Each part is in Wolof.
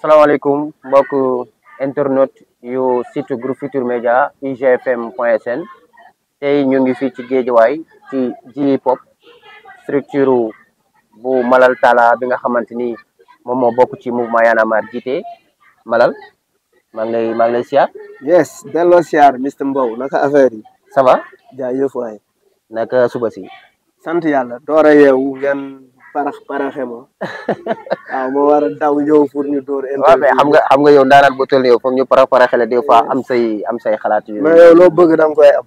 salaamaaleykum mbokk internet yu site groupe Futurs Médias igfm.sn tey ñu ngi fii ci Géejawaay ci J-Hip-Hop structure bu Malal Talla bi nga xamante ni moom moo bokk ci mouvement Y'en a marre jiite Malal maa ngi lay siyaar. yes delloo siyaar Mr Mbow naka affaire yi. ça va. jaajëf waay. naka suba si. sant yàlla door a yeewu ngeen paraxe ma waaw ma war a daw ñëw pour ñu door interview. waaw mais xam nga yow ndaanaan bu toll yow foog ñu paraxe la des fois am say xalaat yu. mais yow loo bëgg da nga koy am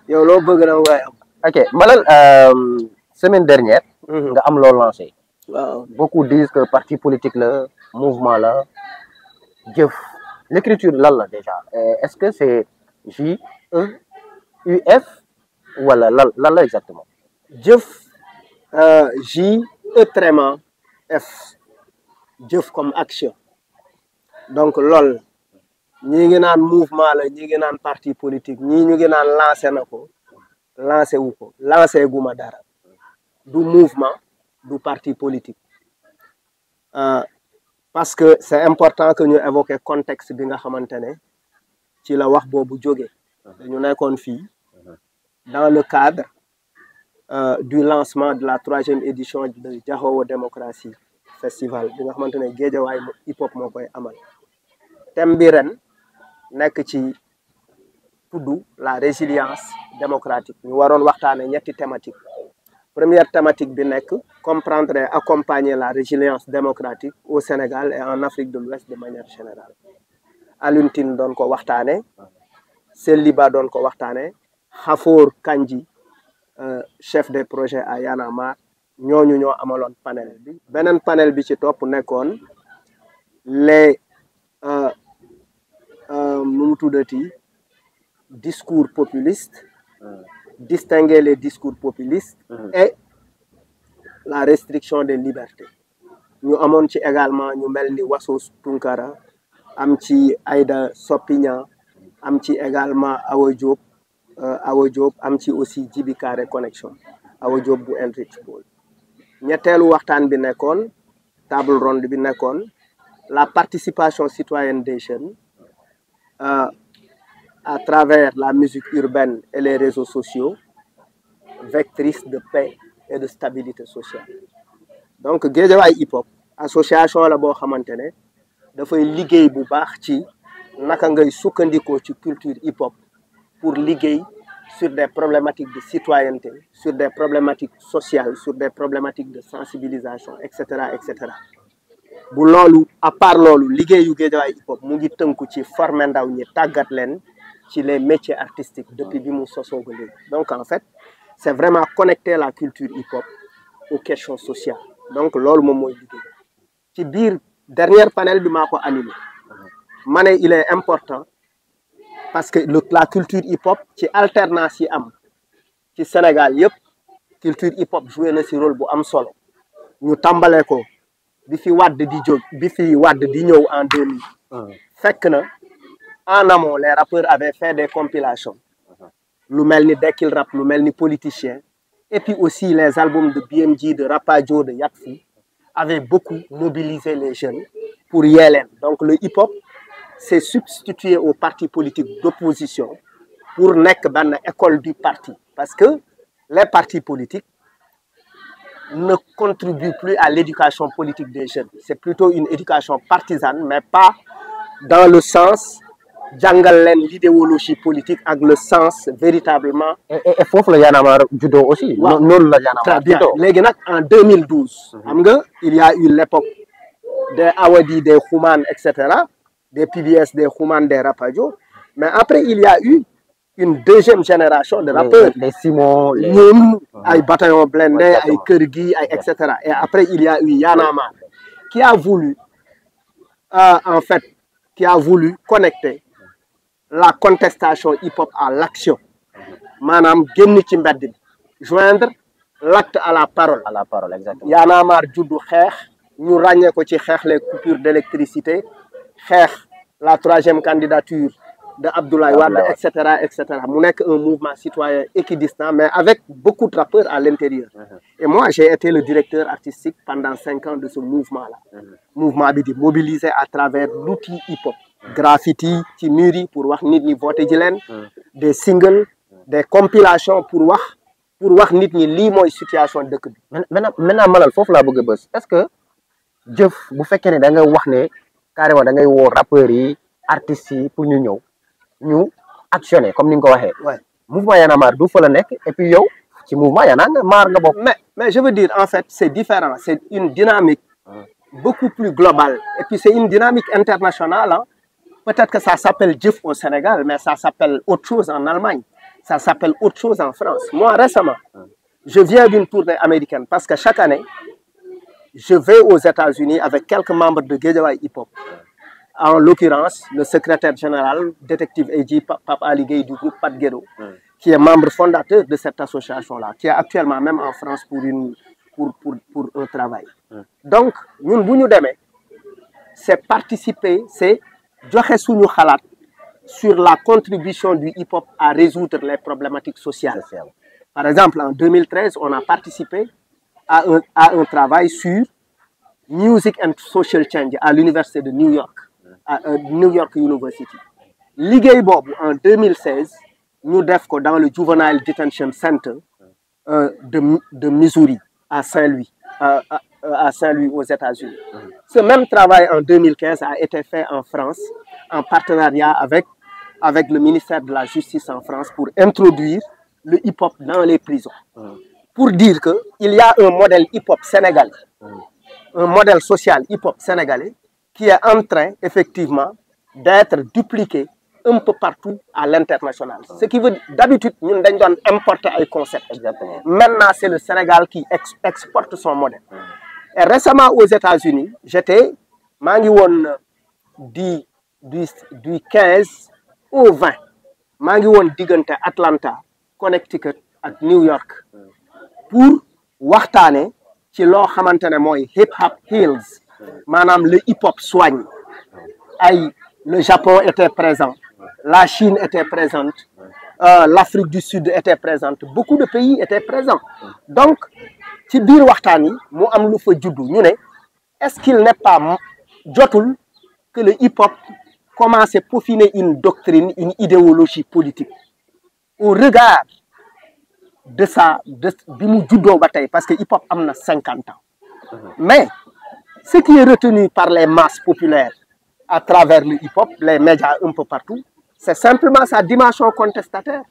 yow loo bëgg da nga koy am. ok Malal semaine dernière. nga am loo lancé. waaw beaucoup disent que parti politique la mouvement la jëf l'écriture lan la déjà est-ce que c'est JEUF wala lan la exactement. jëf JE-F jëf comme action donc lool ñi ngi naan mouvement la ñi ngi naan parti politique ñii ñu ngi naan lancé na ko lancé wu ko lancé guma dara du mouvement du parti politique parce que c'est important que ñu évoquer contexte bi nga xamante ne ci la wax boobu jógee dañu nekkoon fii dans le cadre du lancement de la 3e édition de Jaxawo Démocratie Festival bi nga xamante ne Géejawaay hip-hop moo koy amal thème bi ren nekk ci tudd la résilience démocratique ñu waroon waxtaane ñetti thématique première thématique bi nekk comprendre et accompagner la résilience démocratique au Sénégal et en Afrique de l'Ouest de manière générale Alioune Tine doon ko waxtaane Selliba doon ko waxtaane Khafor Kandji chef des projets à Y'en a marre ñooñu ñoo amaloon panel bi beneen panel bi ci topp nekkoon les nu mu tuddati discours populistes distinguer les discours populistes et la restriction des libertés ñu amoon ci également ñu mel ni Wasso Tunkara am ci Aïda Sopignan am ci également Awa Diop am ci aussi Djibi Kare connexion Awa Diop bu Enrich Bol ñetteelu waxtaan bi nekkoon table ronde bi nekkoon la participation citoyenne des jeunes à travers la musique urbaine et les réseaux sociaux vectrice de paix et de stabilité sociale donc Géejawaay hip-hop association la boo xamante ne dafay liggéey bu baax ci naka ngay sukkandikoo ci culture hip-hop pour liggéey sur des problématiques de citoyenneté sur des problématiques sociales sur des problématiques de sensibilisation et cetera bu loolu à part loolu liggéeyu Géejawaay hip-hop mu ngi tënku ci former ndaw ñi tàggat leen ci les métiers artistiques depuis bi mu sosoo ba léegi donc en fait c'est vraiment connecter la culture hip-hop aux questions sociales donc loolu moom mooy liggéey ci biir dernier panel bi maa ko animé ma ne il est important parce que la culture hip-hop ci alternance yi am ci Sénégal yëpp culture hip-hop joué na ci rôle bu am solo ñu tàmbalee ko bi fi Wade di ñëw en 2000 fekk na en amont les rappeurs avaient fait des compilations lu mel ni Dekkil Rap lu mel ni Politicien et puis aussi les albums de BMG de Rapadio de Yatfou avaient beaucoup mobilisé les jeunes pour yee leen donc le hip-hop s'est substitué aux partis politiques d'opposition pour nekk benn école du parti parce que les partis politiques ne contribuent plus à l'éducation politique des jeunes c'est plutôt une éducation partisane mais pas dans le sens jàngal leen l'idéologie politique ak le sens véritablement. et foofu la Y'en a marre juddoo aussi. waaw noonu la Y'en a marre très bien juddoo. léegi nag en 2012. xam nga il y a eu l'époque des Awadi des Xuman et cetera des PBS des Xuman des Rapadio mais après il y a eu une deuxième génération de rappeurs. les Simon les ñoom ay Bataillon Blindé ay Kër Gi ay et cetera et après il y a eu Y'en a marre qui a voulu en fait qui a voulu connecter la contestation hip-hop à l'action maanaam génn ci mbedd bi joindre l'acte à la parole. à la parole exactement. Y'en a marre juddu xeex ñu ràññee ko ci xeex les coupures d'électricité xeex la 3e candidature de Abdoulaye Wade, etc., etc. Mon est un mouvement citoyen équidistant, mais avec beaucoup de rappeurs à l'intérieur. Et moi, j'ai été le directeur artistique pendant 5 ans de ce mouvement-là. Mouvement de mobilisé à travers l'outil hip-hop. Graffiti, timuri pour voir nit ni voter des singles, des compilations pour voir nit ni li moy situation deuk bi. Maintenant malal fofu la bëgg bëss. Est-ce que jëf bu fekké né da nga wax né carrément da ngay wo rappeurs yi artistes yi pour ñu actionner comme ni nga ko waxé. Ouais. Mouvement Y'en a marre du fa la nek et puis yow ci mouvement Y'en a marre nga bok. Mais je veux dire en fait c'est différent, c'est une dynamique beaucoup plus globale et puis c'est une dynamique internationale hein. Peut-être que ça s'appelle Jëf au Sénégal mais ça s'appelle autre chose en Allemagne. Ça s'appelle autre chose en France. Moi, récemment, je viens d'une tournée américaine parce que chaque année, je vais aux États-Unis avec quelques membres de Guédiawaye Hip Hop. En l'occurrence, le secrétaire général, détective AJ Pape Ali Gueye du groupe Pat Guédo, qui est membre fondateur de cette association-là, qui est actuellement même en France pour un travail. Donc, nous, c'est participer, c'est joxe suñu xalaat sur la contribution du hip-hop à résoudre les problématiques sociales. Par exemple, en 2013, on a participé à un travail sur Music and Social Change à l'université de New York, à New York University. Liggéey bobu en 2016, nous devons dans le Juvenile Detention Center de Missouri à Saint-Louis, à Saint-Louis aux États-Unis. Ce même travail en 2015 a été fait en France en partenariat avec le ministère de la Justice en France pour introduire le hip-hop dans les prisons. Pour dire qu'il y a un modèle hip-hop sénégalais, un modèle social hip-hop sénégalais qui est en train effectivement d'être dupliqué un peu partout à l'international. Ce qui veut dire d'habitude, nous devons importer un concept. Exactement. Maintenant, c'est le Sénégal qui exporte son modèle. Et récemment aux États-Unis, j'étais du 15 au 20. Digante Atlanta, Connecticut et New York pour waxtaane ci lo xamantene moy hip hop heals manam le hip hop soigne. Le Japon était présent, la Chine était présente, l'Afrique du Sud était présente, beaucoup de pays étaient présents. Donc ci biir waxtaan yi mu am lu fa juddu ñu né est-ce qu'il n'est pas jotul que le hip hop commence à peaufiner une doctrine, une idéologie politique au regard de ça, parce que hip-hop a 50 ans. Mais ce qui est retenu par les masses populaires à travers le hip-hop, les médias un peu partout, c'est simplement sa dimension contestataire.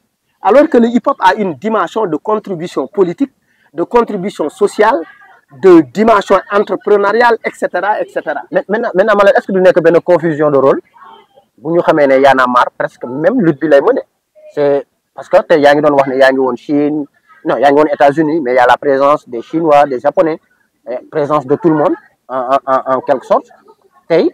Alors que le hip-hop a une dimension de contribution politique, de contribution sociale, de dimension entrepreneuriale, etc. etc. Maintenant, est-ce que vous n'avez pas une confusion de rôle? Vous nous savez qu'il y en a marre, presque même lutte bi lay mené. C'est parce que tu as dit en Chine, non, il y a aux États-Unis, mais il y a la présence des Chinois, des Japonais, présence de tout le monde en quelque sorte. Tay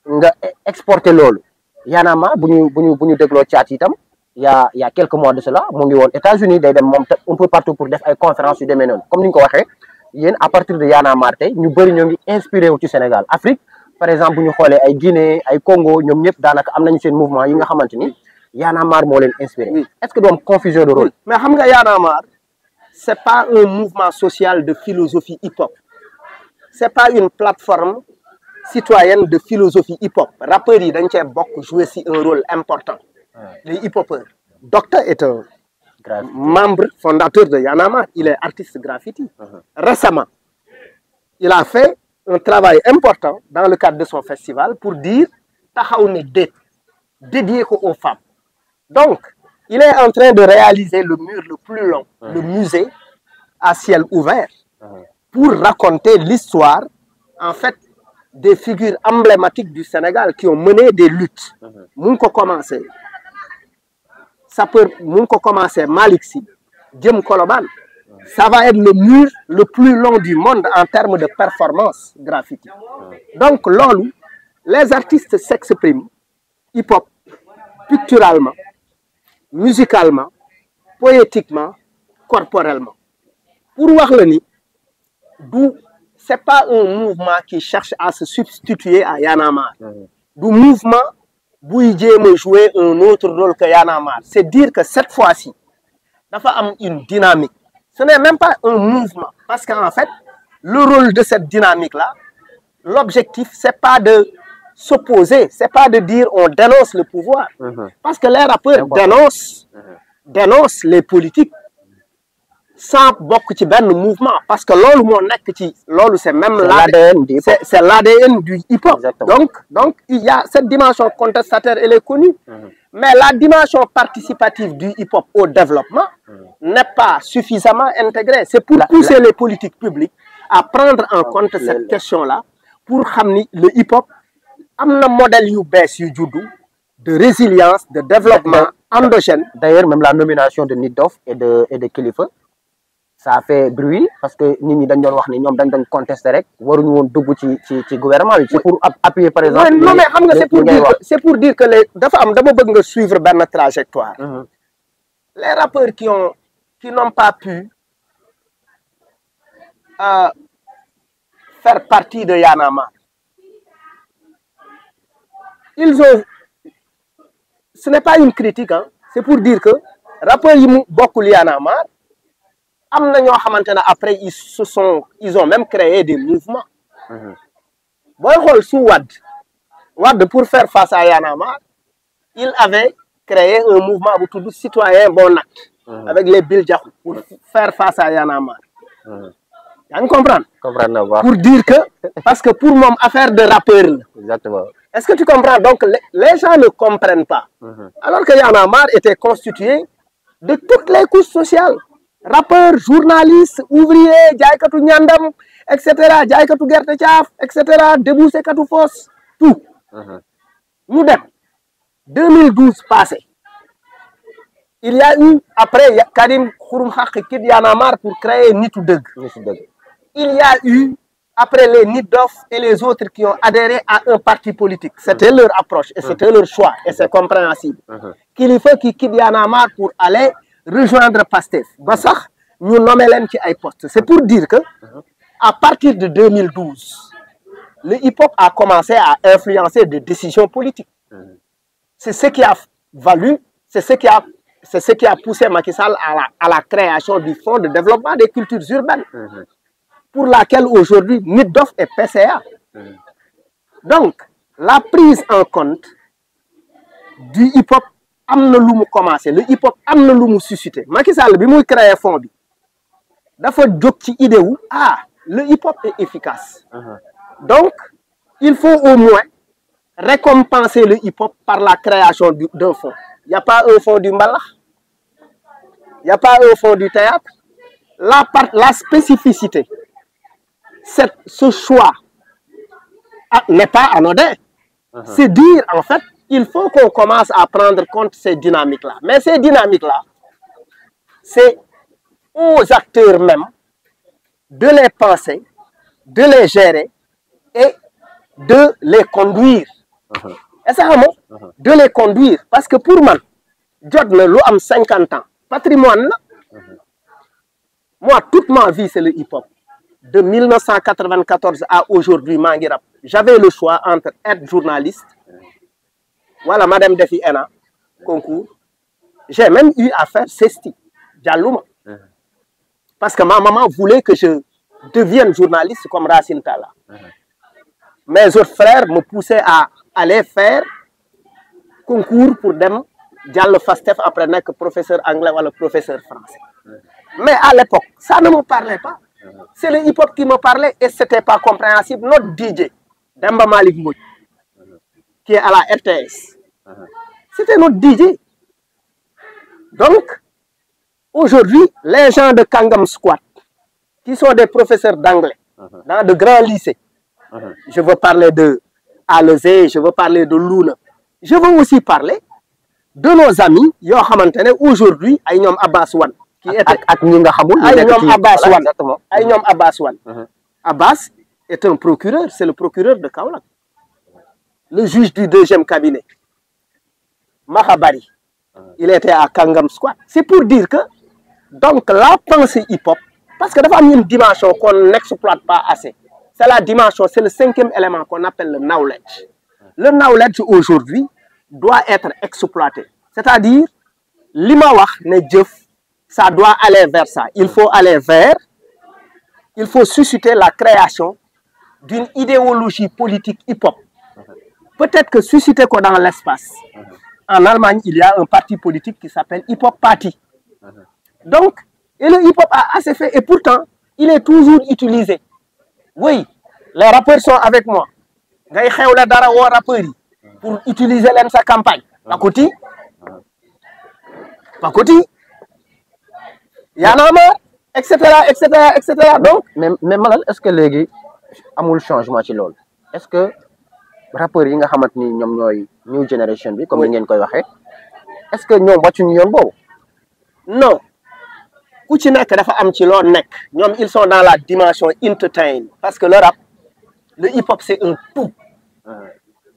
nga exporter lolu. Y en a marre buñu déglo chat itam il y a quelques mois de cela, mo ngi won États-Unis day dem un peu partout pour def ay conférences yu démé non. Comme ni ko waxé, yeen à partir de Y en a marre tay ñu bari ñoo ngi inspiré wu ci Sénégal. Afrique par exemple buñu xolé ay Guinée, ay Congo, ñom ñep danaka am nañu seen mouvement yi nga xamanteni Y en a marre mo leen inspiré. Oui. Est-ce que doom confusion de rôle? Mais xam nga Y en a marre, c'est pas un mouvement social de philosophie hip-hop. C'est pas une plateforme citoyenne de philosophie hip-hop. Rappeurs yi dañ ci bokk jouer un rôle important. Les hip-hopeurs. Docteur est un membre fondateur de Y en a marre. Il est artiste graffiti. Récemment, il a fait un travail important dans le cadre de son festival pour dire taxaw ne dédié aux femmes. Donc, il est en train de réaliser le mur le plus long, le musée à ciel ouvert, pour raconter l'histoire, en fait, des figures emblématiques du Sénégal qui ont mené des luttes. Mun ko commencé Malick Sy, Djem Colobane. Ça va être le mur le plus long du monde en termes de performance graffiti. Donc, lolu, les artistes s'expriment hip-hop, picturalement, musicalement, poétiquement, corporellement. Pour voir le nid, ce n'est pas un mouvement qui cherche à se substituer à Y en a marre. Du mouvement buy jéem a jouer un autre rôle que Y'en a marre. C'est dire que cette fois-ci dafa am une dynamique. Ce n'est même pas un mouvement, parce qu'en fait le rôle de cette dynamique-là, l'objectif c'est pas de s'opposer, c'est pas de dire on dénonce le pouvoir, parce que les rappeurs dénoncent les politiques sans bokk ci benn mouvement, parce que loolu moo nekk ci loolu c'est même c'est l'ADN du hip-hop. Donc il y a cette dimension contestataire, elle est connue, mais la dimension participative du hip-hop au développement n'est pas suffisamment intégrée. C'est pour pousser les politiques publiques à prendre en compte cette question-là, pour xam ni le hip-hop am na modèle yu bees yu juddu de résilience, de développement endogène. D'ailleurs même la nomination de Nit Doff et de Kilifeu, ça a fait bruit, parce que nit ñi dañ doon wax ni ñoom dañ doon contester rek waruñu woon dugg ci gouvernement bi. C'est pour appuyer par exemple. non mais xam nga c'est pour dire que les dafa am dama bëgg nga suivre benn trajectoire. Les rappeurs qui n'ont pas pu faire partie de Y'en a marre, ils ont, ce n'est pas une critique, hein, c'est pour dire que rappeurs yi mu bokkul Y'en a marre am na ñoo xamante ne après ils ont même créé des mouvements. booy xool su Wade pour faire face à Y'en a marre, il avait créé un mouvement bu tudd Citoyen Bon Acte avec les Bill Diakhou pour faire face à Y'en a marre. yaa ngi comprendre pour dire que parce que pour moom affaire de rappeur la. Exactement. Est-ce que tu comprends? Donc les gens ne comprennent pas. Alors que Y'en a marre était constitué de toutes les couches sociales, rappeurs, journalistes, ouvriers, jaaykatu ñandam, etc., jaaykatu gerte caaf, etc., débouché-katu foos, tout. Ñu dem 2012 passé, il y a eu après Karim Xurum Xaq quitte Y'en a marre pour créer Nitu Dëgg. Il y a eu après les Nit Doff et les autres qui ont adhéré à un parti politique. C'était leur approche et c'était leur choix, et c'est compréhensible. Kilifeu qui quitte Y'en a marre pour aller rejoindre Pastef. Ba sax ñu nommé leen ci ay postes. C'est pour dire que à partir de 2012, le hip-hop a commencé à influencer des décisions politiques. C'est ce qui a valu, c'est ce qui a poussé Macky Sall à la création du Fonds de développement des cultures urbaines, pour laquelle aujourd'hui Nit Doff est PCA. Donc la prise en compte du hip-hop am na lu mu commencé, le hip-hop am na lu mu suscité. Macky Sall bi muy créer fonds bi dafa jóg ci idée wu le hip-hop est efficace. Donc il faut au moins récompenser le hip-hop par la création d'un fonds. Il n'y a pas un fonds du mbalax, il n'y a pas un fonds du théâtre. La spécificité, ce choix n'est pas anodin. C'est dire en fait, il faut qu'on commence à prendre compte de ces dynamiques-là. Mais ces dynamiques-là, c'est aux acteurs même de les penser, de les gérer et de les conduire. Et ça, de les conduire. Parce que pour moi, jot na lu am 50 ans, patrimoine là. Moi, toute ma vie, c'est le hip-hop. De 1994 à aujourd'hui, mangi rap. J'avais le choix entre être journaliste. Voilà, Madame Defi Ena, concours. J'ai même eu à faire Sesti, Diallouma. Parce que ma maman voulait que je devienne journaliste comme Racine Talla. Mes autres frères me poussaient à aller faire concours pour dem Diallo Fastef après que professeur anglais ou le professeur français. Mais à l'époque, ça ne me parlait pas. C'est le hip-hop qui me parlait et ce n'était pas compréhensible. Notre DJ, Demba Malik Mbodj, qui est à la RTS, c'était notre DJ. Donc, aujourd'hui, les gens de Kangam Squat, qui sont des professeurs d'anglais dans de grands lycées, je veux parler de Alezé, je veux parler de Luna, je veux aussi parler de nos amis, yo xamantene aujourd'hui ay ñom Abbas Wan qui était ak ñi nga xamul ay ñom Abbas Wan ay ñom Abbas Wan. Abbas est un procureur, c'est le procureur de Kaolack, le juge du deuxième cabinet. Mahabari, il était à Kangam Squat. C'est pour dire que donc la pensée hip-hop, parce que dafa am une dimension qu'on n'exploite pas assez, c'est la dimension, c'est le 5e élément qu'on appelle le knowledge. Le knowledge aujourd'hui, doit être exploité. C'est-à-dire, lima wax ne jëf, ça doit aller vers ça. Il faut aller vers, il faut susciter la création d'une idéologie politique hip-hop. Peut-être que susciter quoi dans l'espace. En Allemagne, il y a un parti politique qui s'appelle Hip Hop Party. Donc, et le hip-hop a assez fait, et pourtant, il est toujours utilisé. Oui, les rappeurs sont avec moi. Pour utiliser sa campagne. Pakoti, Yanama, etc., etc., etc. Donc, mais Malal, est-ce que les amul changement ci lool? Est-ce que rappeurs yi nga xamanteni ñom ñoy new generation bi comme ni ngeen koy waxé, est-ce que ñom waccu ñu yoon bobu? Non. Ku ci nek dafa am ci lo nek. Ñom ils sont dans la dimension entertain parce que le rap, le hip-hop c'est un tout.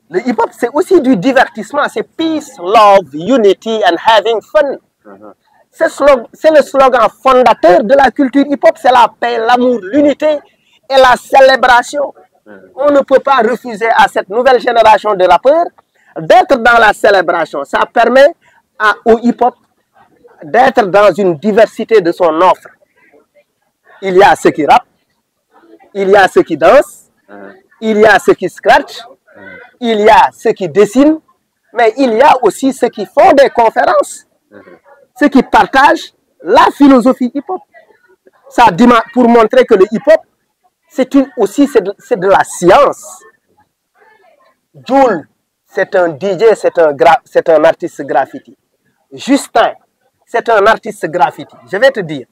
Le hip-hop c'est aussi du divertissement, c'est peace, love, unity and having fun. C'est le slogan fondateur de la culture hip-hop, c'est la paix, l'amour, l'unité et la célébration. On ne peut pas refuser à cette nouvelle génération de rappeurs d'être dans la célébration. Ça permet au hip-hop d'être dans une diversité de son offre. Il y a ceux qui rappent, il y a ceux qui dansent, il y a ceux qui scratchent, il y a ceux qui dessinent, mais il y a aussi ceux qui font des conférences, ceux qui partagent la philosophie hip-hop. Ça pour montrer que le hip-hop, c'est de la science. Jul, c'est un DJ, c'est un artiste graffiti. Justin, c'est un artiste graffiti. Je vais te dire,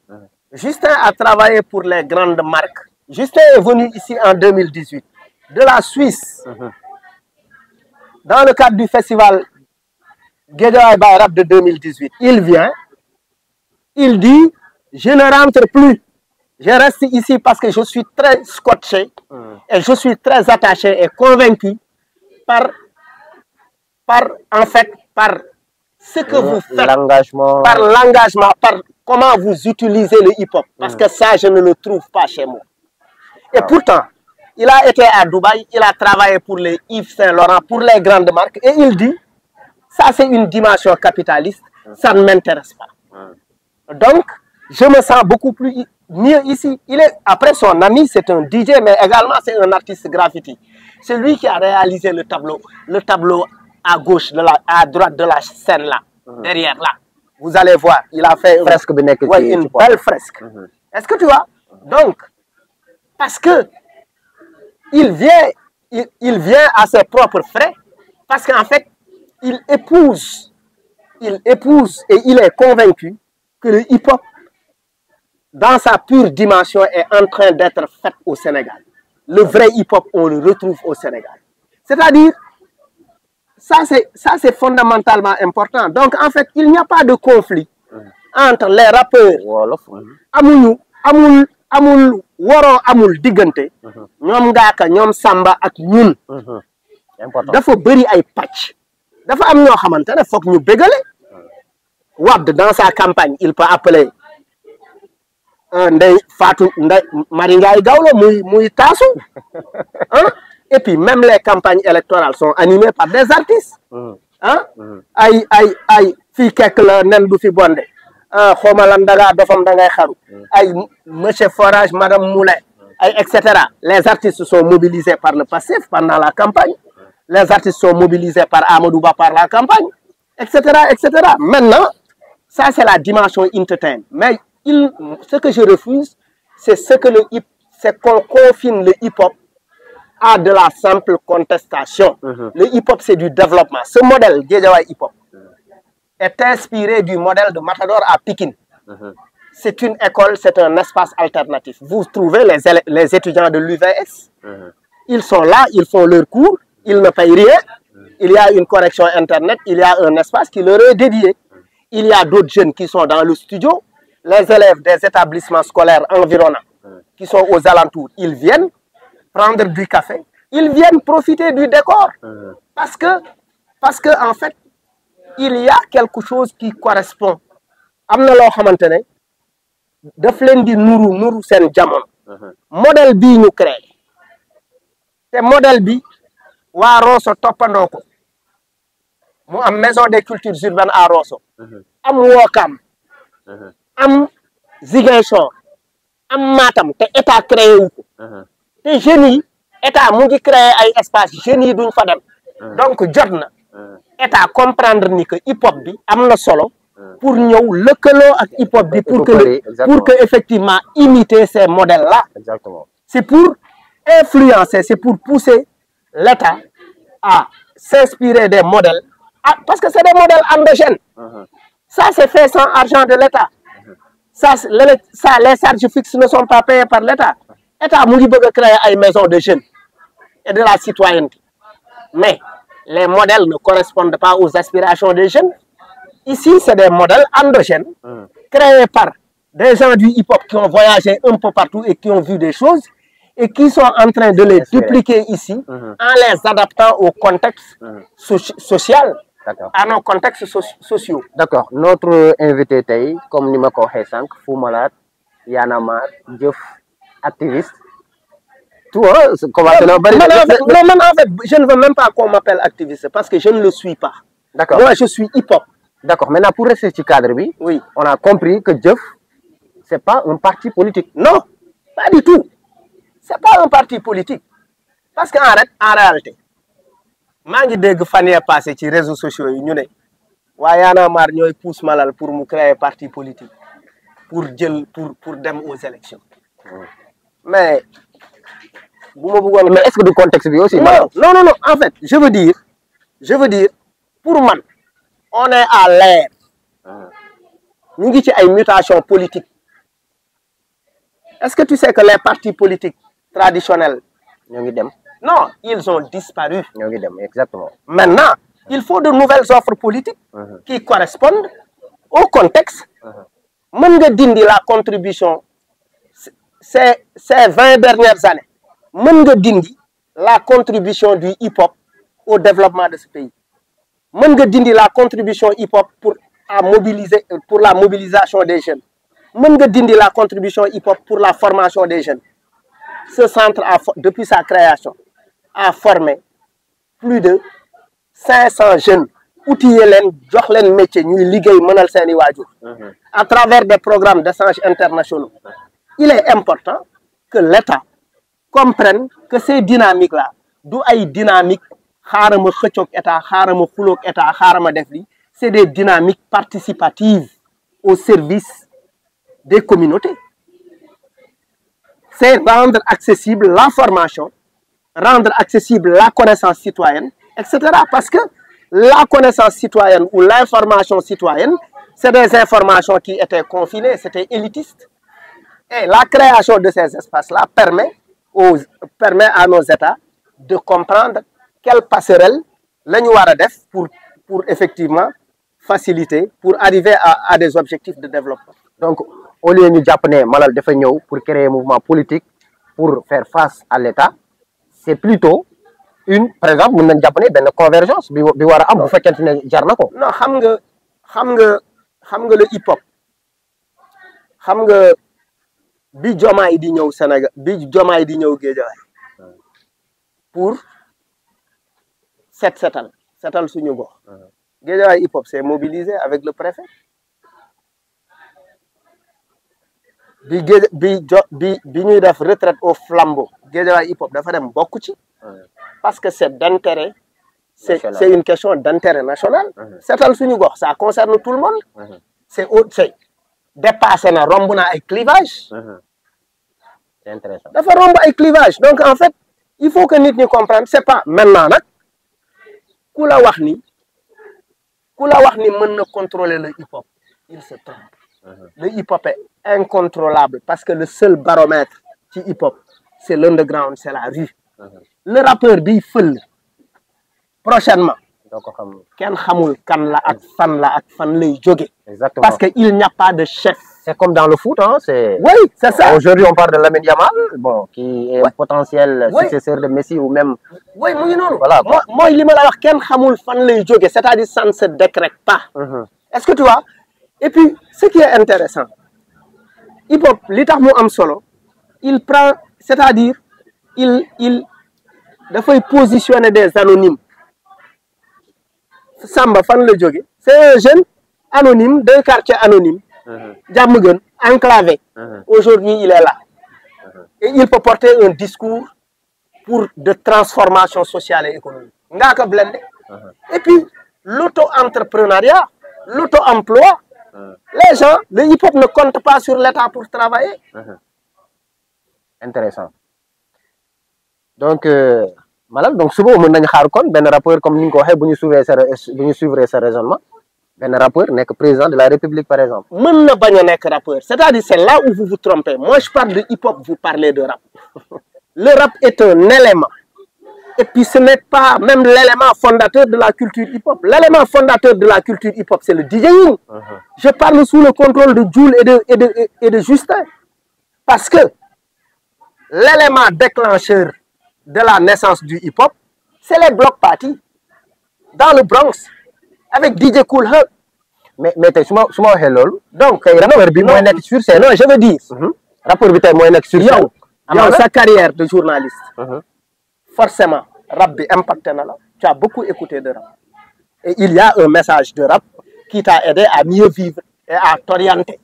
Justin a travaillé pour les grandes marques. Justin est venu ici en 2018, de la Suisse, dans le cadre du festival Guédiawaye Baye Rap de 2018. Il vient, il dit, je ne rentre plus. Je reste ici parce que je suis très scotché et je suis très attaché et convaincu par ce que vous faites, par l'engagement, par comment vous utilisez le hip-hop. Parce que ça, je ne le trouve pas chez moi. Et pourtant, il a été à Dubaï, il a travaillé pour les Yves Saint Laurent, pour les grandes marques, et il dit, ça c'est une dimension capitaliste, ça ne m'intéresse pas. Donc, je me sens beaucoup plus mieux ici. Après son ami, c'est un DJ, mais également c'est un artiste graffiti. C'est lui qui a réalisé le tableau à gauche, à droite de la scène là, derrière là. Vous allez voir, il a fait une belle fresque. Est-ce que tu vois? Donc, parce que il vient à ses propres frais, parce qu'en fait, il épouse et il est convaincu que le hip-hop, dans sa pure dimension, est en train d'être fait au Sénégal. Le vrai hip-hop, on le retrouve au Sénégal. C'est-à-dire, ça c'est fondamentalement important. Donc en fait, il n'y a pas de conflit entre les rappeurs. Amul woro amul digante ñom Ngaaka ñom Samba ak ñun dafa bëri ay patch dafa am ñoo xamantene fokk ñu bégale Wade dans sa campagne il peut appeler Ndeye Fatou Ndeye Marie Ndiaye Gawlo muy tasu hein? Et puis même les campagnes électorales sont animées par des artistes hein? ay fi kek la nen du fi bonde xomalam daga dofam da ngay xaru ay monsieur Forage madame Moulay ay etc. Les artistes sont mobilisés par le passif pendant la campagne, les artistes sont mobilisés par Amadou Ba par la campagne, etc., etc. Maintenant ça c'est la dimension entertain, mais ce que je refuse c'est qu'on confine le hip-hop à de la simple contestation. Le hip-hop c'est du développement. Ce modèle Guédiawaye hip-hop est inspiré du modèle de Matador à Pikine. C'est une école, c'est un espace alternatif. Vous trouvez les étudiants de l'UVS, ils sont là, ils font leur cours, ils ne payent rien, il y a une correction internet, il y a un espace qui leur est dédié. Il y a d'autres jeunes qui sont dans le studio, les élèves des établissements scolaires environnants qui sont aux alentours, ils viennent prendre du café, ils viennent profiter du décor. Parce que en fait, il y a quelque chose qui correspond. Amna lo xamantene daf len di nuru sen jamon. Modèle bi ñu créé. Té modèle bi wa Rosso topando ko. mu am maison des cultures urbaines à Rosso, am Ouakam, am Ziguinchor, am Matam te état créé wu ko te jeunes yi état mu ngi créé ay espace jeunes yi duñ fa dem donc jot na état comprendre ni que hip hop bi am na solo pour ñëw lëkkaloo ak hip hop bi pour que effectivement imiter ces modèles là. Exactement. C'est pour influencer, c'est pour pousser l'État à s'inspirer des modèles parce que c'est des modèles endogènes. Ça c'est fait sans argent de l'État. Ça, les charges fixes ne sont pas payées par l'État. L'État mu ngi bëgg a créer une maison de jeunes et de la citoyenneté. Mais les modèles ne correspondent pas aux aspirations des jeunes. Ici, c'est des modèles endogènes créés par des gens du hip-hop qui ont voyagé un peu partout et qui ont vu des choses et qui sont en train de les dupliquer ici en les adaptant au contexte social, à nos contextes sociaux. D'accord. Notre invité tay, comme ni ma ko waxee sànq, Fou Malade, Y'en a marre, Jëf, activiste. Tout, hein, comment non, en fait, je ne veux même pas qu'on m'appelle activiste parce que je ne le suis pas. D'accord. Moi, je suis hip-hop. D'accord. Maintenant, pour rester sur le cadre, oui, on a compris que Jëf, ce n'est pas un parti politique. Non, pas du tout. Ce n'est pas un parti politique. Parce qu'en réalité, je suis dégg fan yee passé ci réseaux sociaux yi ñu ne waa Y'en a marre ñooy pousse Malal pour mu créer parti politique pour dem aux élections. Mais est-ce que du contexte bi aussi? Non, en fait, je veux dire pour man on est à l'ère ñu ngi ci ay mutations politiques. Est-ce que tu sais que les partis politiques traditionnels non, ils ont disparu. Exactement. Maintenant, il faut de nouvelles offres politiques qui correspondent au contexte. Mën nga dindi la contribution ces 20 dernières années. Mën nga dindi la contribution du hip-hop au développement de ce pays. Mën nga dindi la contribution hip-hop pour la mobilisation des jeunes. Mën nga dindi la contribution hip-hop pour la formation des jeunes. Ce centre, depuis sa création, a formé plus de 500 jeunes, outillé leen, jox leen métier, ñuy liggéey mënal seeni waajur. À travers des programmes d'échange internationaux. Il est important que l'État comprenne que ces dynamiques-là, du ay dynamiques xaarama xëccoog État, xaarama xuloog État, xaarama def li, c'est des dynamiques participatives au service des communautés. C'est rendre accessible la formation, rendre accessible la connaissance citoyenne, etc. Parce que la connaissance citoyenne ou l'information citoyenne, c'est des informations qui étaient confinées, c'était élitiste. Et la création de ces espaces-là permet à nos États de comprendre quelle passerelle nous devons pour effectivement faciliter, pour arriver à des objectifs de développement. Donc, au lieu de Japonais, Malal dafa ñëw pour créer un mouvement politique pour faire face à l'État, c'est plutôt par exemple, mën nañ Japonais benn convergence bi war a am bu fekkente ne jar na ko. Non, xam nga le hip-hop. Xam nga bi Diomaye di ñëw Sénégal, bi Diomaye di ñëw Guédiawaye pour setal suñu gox. Guédiawaye hip-hop s'est mobilisé avec le préfet. bi ñuy def retraite au flambeau Guédiawaye hip hop dafa dem bokku ci parce que c'est d'intérêt, c'est une question d'intérêt national. Seetal suñu gox, ça concerne tout le monde. C'est dépassé na romb na ay clivage. C'est intéressant. Dafa romb ay clivage. Donc en fait, il faut que nit ñi comprendre, c'est pas maintenant nak ku la wax ni mën na contrôler le hip hop, il se trompe. Le hip-hop est incontrôlable parce que le seul baromètre du hip-hop, c'est l'underground, c'est la rue. Le rappeur bi feul prochainement, ken xamul kan la ak fan lay jóge. Exactement. Parce qu'il n'y a pas de chef. C'est comme dans le foot, hein? Oui, c'est ça. Aujourd'hui, on parle de Lamine Yamal, bon, qui est un potentiel successeur de Messi ou même. Oui, voilà. Moi, il m'a dit ken xamul fan lay jóge, c'est-à-dire ça ne se décrète pas. Est-ce que tu vois? Et puis, ce qui est intéressant, hip-hop, l'état mu am solo, il prend, c'est-à-dire, il faut positionner des anonymes Samba fan la jóge c'est un jeune anonyme d'un quartier anonyme Diamaguène enclavé aujourd'hui il est là et il peut porter un discours pour de transformation sociale et économique ngaa ko blende et puis l'auto-entrepreneuriat l'auto-emploi les gens le hip-hop ne compte pas sur l'État pour travailler intéressant donc Malal donc suba mën nañu xaar kon benn rappeur comme ni nga ko waxee bu ñu suivre sa raisonnement benn rappeur nekk président de la République par exemple. mën na bañ a nekk rappeur c'est-à-dire c'est là où vous vous trompez moi je parle de hip-hop vous parlez de rap le rap est un élément et puis ce n'est pas même l'élément fondateur de la culture hip-hop l'élément fondateur de la culture hip-hop c'est le DJing je parle sous le contrôle de Jul et de Justin parce que l'élément déclencheur de la naissance du hip-hop, c'est les block parties dans le Bronx avec DJ Kool Herc. Mais tey su ma waxee loolu. donc rappeur bi mooy nekk sur scène. non je veux dire. rappeur bi tey mooy nekk sur scène. yow sa carrière de journaliste. forcément rap bi impacté na la. tu as beaucoup écouté de rap. et il y a un message de rap qui t'a aidé à mieux vivre et à t'orienter.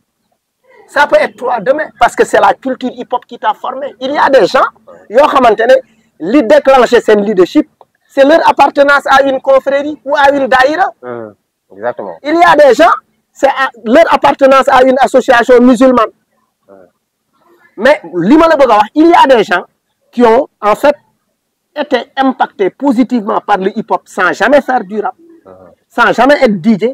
Ça peut être toi demain parce que c'est la culture hip-hop qui t'a formé. Il y a des gens yoo xamante ne li déclencher seen leadership c'est leur appartenance à une confrérie ou à une daïra. Exactement. Il y a des gens c'est leur appartenance à une association musulmane. Mais li ma la bëgg a wax il y a des gens qui ont en fait été impactés positivement par le hip-hop sans jamais faire du rap, sans jamais être DJ,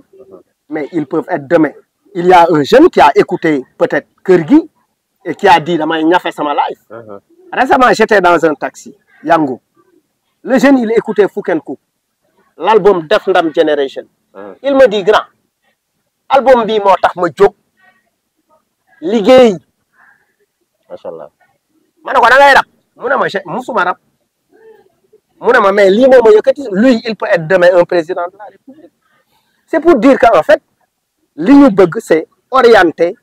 mais ils peuvent être demain. Il y a un jeune qui a écouté peut-être Kër Gi et qui a dit damay ñafe sama life. Récemment j'étais dans un taxi Yango. Le jeune il écoutait Fuk and Cook, l'album Def Ndam Generation. Il me dit grand album bi moo tax ma jóg liggéey. Machallah. Ma ne ko da ngay rap mu ne ma musuma rap mu ne ma mais lii moo ma yëkkati lui il peut être demain un président de la République. C'est pour dire qu'en fait li ñu bëgg c'est orienté,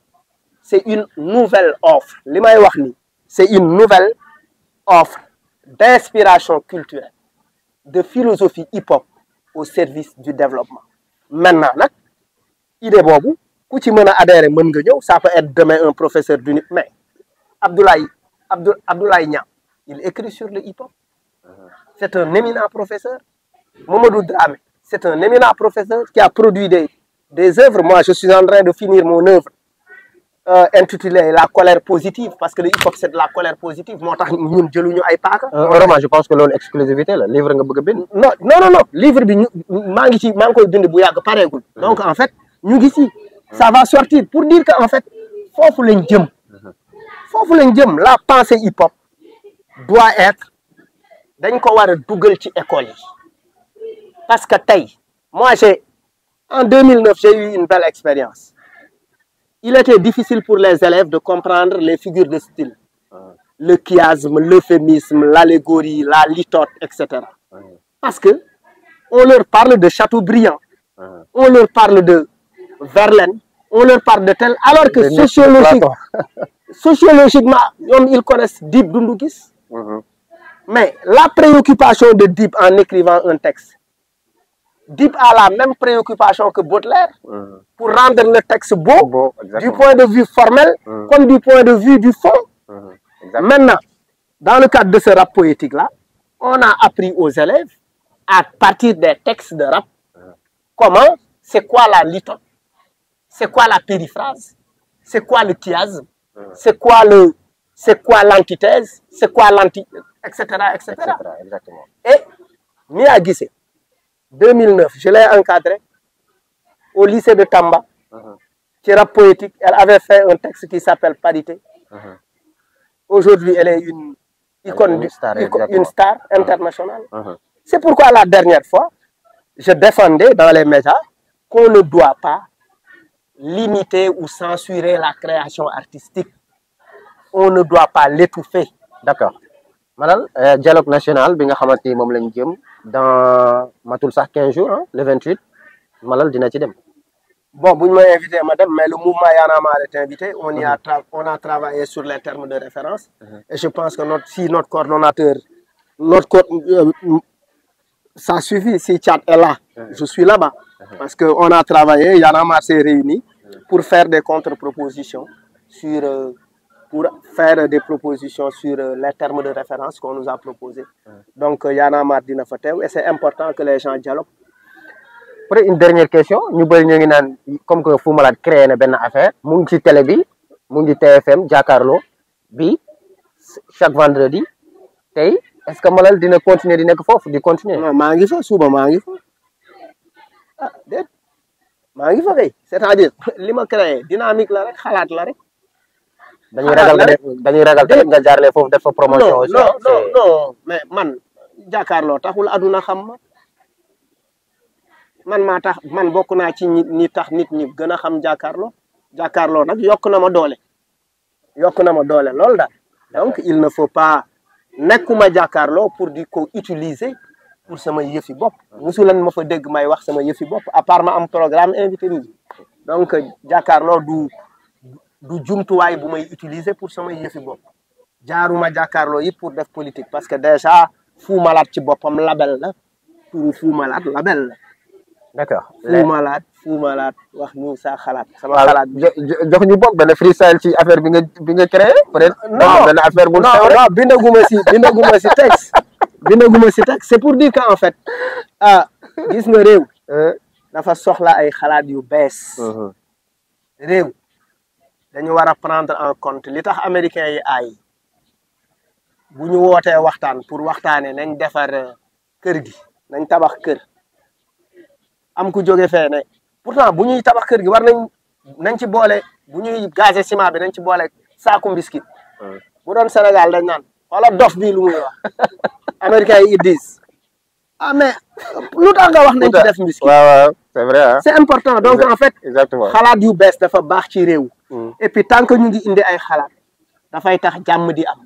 c'est une nouvelle offre li may wax ni c'est une nouvelle offre d'inspiration culturelle, de philosophie hip-hop au service du développement. Maintenant nag idée boobu ku ci mën a adhérer mën nga ñëw ça peut être demain un professeur d'uni mais Abdoulaye Niang il écrit sur le hip-hop. C'est un éminent professeur. Mamadou Dramé c'est un éminent professeur qui a produit des œuvres. Moi je suis en train de finir mon œuvre intitulée La colère positive parce que le hip-hop c'est de la colère positive moo tax ñun jëluñu ay paaka. Vraiment je pense que loolu exclusivité la livre nga bëgg a bind. non livre bi ñu maa ngi koy bind bu yàgg pareegul. Donc en fait ñu ngi ci ça va sortir pour dire que en fait foofu lañ jëm la pensée hip-hop doit être dañ ko war a dugal ci école yi parce que tey moi en 2009 j'ai eu une belle expérience. Il était difficile pour les élèves de comprendre les figures de style, le chiasme, l'euphémisme, l'allégorie, la litote, etc. Parce que on leur parle de Chateaubriand, on leur parle de Verlaine, on leur parle de tel, alors que sociologiquement, ils connaissent Dip Doundou Guiss. Mais la préoccupation de Dip en écrivant un texte, Dip a la même préoccupation que Baudelaire pour rendre le texte beau du point de vue formel comme du point de vue du fond. Maintenant, dans le cadre de ce rap poétique-là, on a appris aux élèves à partir des textes de rap comment, c'est quoi la litote, c'est quoi la périphrase, c'est quoi le chiasme, c'est quoi l'antithèse, c'est quoi etc. Exactement. Et Mia Guissé 2009, je l'ai encadré au lycée de Tamba, qui est rap poétique. Elle avait fait un texte qui s'appelle Parité. Aujourd'hui, elle est une icône, une star internationale. C'est pourquoi la dernière fois, je défendais dans les médias qu'on ne doit pas limiter ou censurer la création artistique. On ne doit pas l'étouffer. D'accord. Malal dialogue national bi nga xamante ni moom lañ jëm dans matul sax 15 jours hein, le 28 Malal dina ci dem. Bon bu ñu may invité ma dem mais le mouvement Y en a marre est invité. On a travaillé sur les termes de référence. Et je pense que notre coordonnateur Ça suffit, si Tchad est là, je suis là-bas. Parce qu'on a travaillé, Y'en a marre s'est réuni pour faire des contre-propositions sur pour faire des propositions sur les termes de référence qu'on nous a proposés. Donc, Y'en a marre dina fa teew et c'est important que les gens dialoguent. Pour une dernière question, ñu bari ñu ngi naan comme que Fou Malade créé na benn affaire mu ngi ci télé bi mu ngi TFM jàkkaarloo bi chaque vendredi tey est-ce que Malal dina continuer di nekk foofu di continuer. Non maa ngi fa suba maa ngi fa ah déet maa ngi fa kay c'est-à-dire li ma créé dynamique la rek xalaat la rek. dañuy ragal tamit nga jaarale foofu def fa promotion. aussi non mais man jàkkaarloo taxul aduna xam ma man maa tax man bokk naa ci ñi tax nit ñi gën a xam jàkkaarloo nag yokk na ma doole loolu daal donc il ne faut pas nekkuma jàkkaarloo pour di ko utiliser pour sama yëfi bopp musulan ma fa dégg may wax sama yëfi bopp à part ma am programme invité nit donc jàkkaarloo du jumtuwaay bu may utiliser pour sama yëfi bopp jaaruma jàkkaarloo it pour def politique parce que déjà Fou Malade ci boppam label la pour Fou Malade label la. D'accord. Fou Malade wax ñu sa xalaat. sama xalaat jox ñu bokk benn freestyle ci affaire bi nga créé. peut-être benn affaire bu non bindaguma si texte. C'est pour dire qu'en fait gis nga réew. dafa soxla ay xalaat yu bees. réew dañu war a prendre en compte li tax américains yi ay bu ñu wootee waxtaan pour waxtaanee nañ defar kër gi nañ tabax kër. am ku jóge fee ne pourtant bu ñuy tabax kër gi war nañ ci boole bu ñuy gazé ciment bi nañ ci boole saaku biscuit bu doon Sénégal dañ naan wala dof bii lu muy wax américains yi disent ah mais lu tax nga wax nañ ci def biscuit. waaw c'est vrai hein? C'est important donc en fait exactement xalaat yu bees dafa baax ci réew. Et puis tant que ñu ngi indi ay xalaat dafay tax jàmm di am.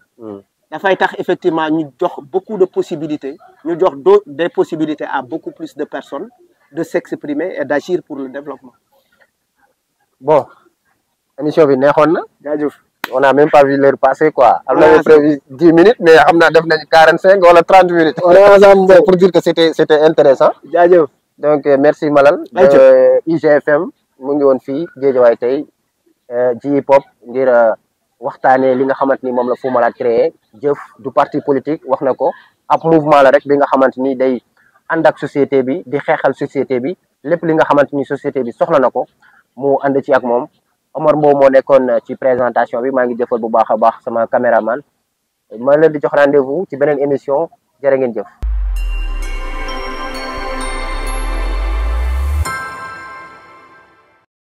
dafay tax effectivement ñu jox beaucoup de possibilités ñu jox des possibilités à beaucoup plus de personnes de s'exprimer et d'agir pour le développement. Bon, émission bi neexoon na. jaajëf. On n'a même pas vu l'heure passer quoi. On avait prévu 10 minutes mais xam naa def nañ 45 wala 30 minutes. On est ensemble pour dire que c'était intéressant. jaajëf. Donc merci Malal. IGFM mu ngi woon fii Guédiawaye tey ji pop ngir waxtaanee li nga xamante ni moom la Fou Malade créé jëf du parti politique wax na ko ab mouvement la rek bi nga xamante ni day ànd ak société bi di xeexal société bi lépp li nga xamante ni société bi soxla na ko mu ànd ci ak moom Omar Mbow moo nekkoon ci présentation bi maa ngi jëfal bu baax a baax sama caméraman ma leen di jox rendez-vous ci beneen émission jërë ngeen jëf.